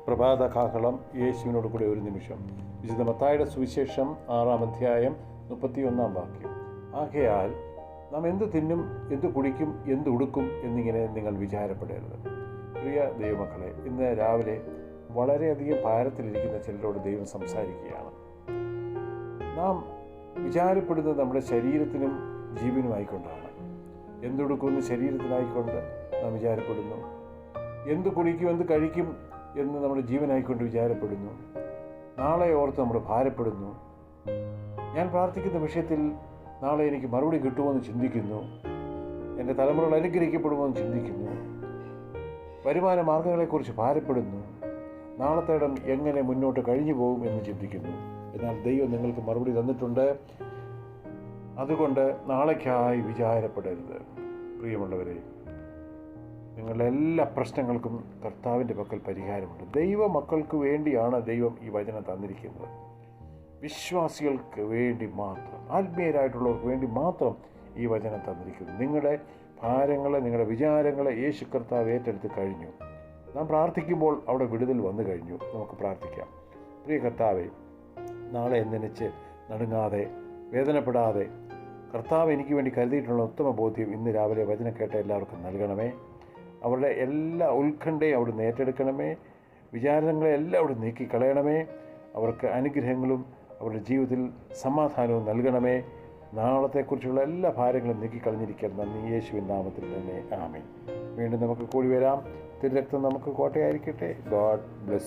പ്രഭാത കാഹളം യേശുവിനോട് കൂടെ ഒരു നിമിഷം. വിശുദ്ധ മത്തായിയുടെ സുവിശേഷം 6-ാം അധ്യായം 31-ാം വാക്യം. ആകയാൽ നാം എന്ത് തിന്നും, എന്ത് കുടിക്കും, എന്ത് ഉടുക്കും എന്നിങ്ങനെ നിങ്ങൾ വിചാരപ്പെടരുത്. പ്രിയ ദൈവമക്കളെ, ഇന്ന് രാവിലെ വളരെയധികം ഭാരത്തിലിരിക്കുന്ന ചിലരോട് ദൈവം സംസാരിക്കുകയാണ്. നാം വിചാരപ്പെടുന്നത് നമ്മുടെ ശരീരത്തിനും ജീവനുമായിക്കൊണ്ടാണ്. എന്തുടുക്കുമെന്ന് ശരീരത്തിനായിക്കൊണ്ട് നാം വിചാരപ്പെടുന്നു. എന്ത് കുടിക്കും, എന്ത് കഴിക്കും എന്ന് നമ്മുടെ ജീവനായിക്കൊണ്ട് വിചാരപ്പെടുന്നു. നാളെ ഓർത്ത് നമ്മൾ ഭാരപ്പെടുന്നു. ഞാൻ പ്രാർത്ഥിക്കുന്ന വിഷയത്തിൽ നാളെ എനിക്ക് മറുപടി കിട്ടുമെന്ന് ചിന്തിക്കുന്നു. എൻ്റെ തലമുറകൾ അനുഗ്രഹിക്കപ്പെടുമെന്ന് ചിന്തിക്കുന്നു. വരുമാന മാർഗങ്ങളെക്കുറിച്ച് ഭാരപ്പെടുന്നു. നാളത്തേടം എങ്ങനെ മുന്നോട്ട് കഴിഞ്ഞു പോകും എന്ന് ചിന്തിക്കുന്നു. എന്നാൽ ദൈവം നിങ്ങൾക്ക് മറുപടി തന്നിട്ടുണ്ട്. അതുകൊണ്ട് നാളേക്കായി വിചാരപ്പെടരുത്. പ്രിയമുള്ളവരെ, നിങ്ങളുടെ എല്ലാ പ്രശ്നങ്ങൾക്കും കർത്താവിൻ്റെ പക്കൽ പരിഹാരമുണ്ട്. ദൈവമക്കൾക്ക് വേണ്ടിയാണ് ദൈവം ഈ വചനം തന്നിരിക്കുന്നത്. വിശ്വാസികൾക്ക് വേണ്ടി മാത്രം, ആത്മീയരായിട്ടുള്ളവർക്ക് വേണ്ടി മാത്രം ഈ വചനം തന്നിരിക്കുന്നു. നിങ്ങളുടെ ഭാരങ്ങളെ, നിങ്ങളുടെ വിചാരങ്ങളെ യേശു കർത്താവ് ഏറ്റെടുത്ത് കഴിഞ്ഞു. നാം പ്രാർത്ഥിക്കുമ്പോൾ അവിടെ വിടുതൽ വന്നു കഴിഞ്ഞു. നമുക്ക് പ്രാർത്ഥിക്കാം. പ്രിയ കർത്താവേ, നാളെ നനച്ച് നടുങ്ങാതെ, വേദനപ്പെടാതെ കർത്താവ് എനിക്ക് വേണ്ടി കരുതിയിട്ടുള്ള ഉത്തമ ബോധ്യം ഇന്ന് രാവിലെ വചനം കേട്ട എല്ലാവർക്കും നൽകണമേ. അവരുടെ എല്ലാ ഉത്കണ്ഠയും അവിടുന്ന് ഏറ്റെടുക്കണമേ. വിചാരങ്ങളെല്ലാം അവിടെ നീക്കിക്കളയണമേ. അവർക്ക് അനുഗ്രഹങ്ങളും അവരുടെ ജീവിതത്തിൽ സമാധാനവും നൽകണമേ. നാളത്തെക്കുറിച്ചുള്ള എല്ലാ ഭാരങ്ങളും നീക്കിക്കളഞ്ഞിരിക്കാൻ നന്ദി. യേശുവിൻ നാമത്തിൽ തന്നെ ആമേൻ. വീണ്ടും നമുക്ക് കൂടി വരാം. തിരുരക്തം നമുക്ക് കോട്ടയായിരിക്കട്ടെ. God bless.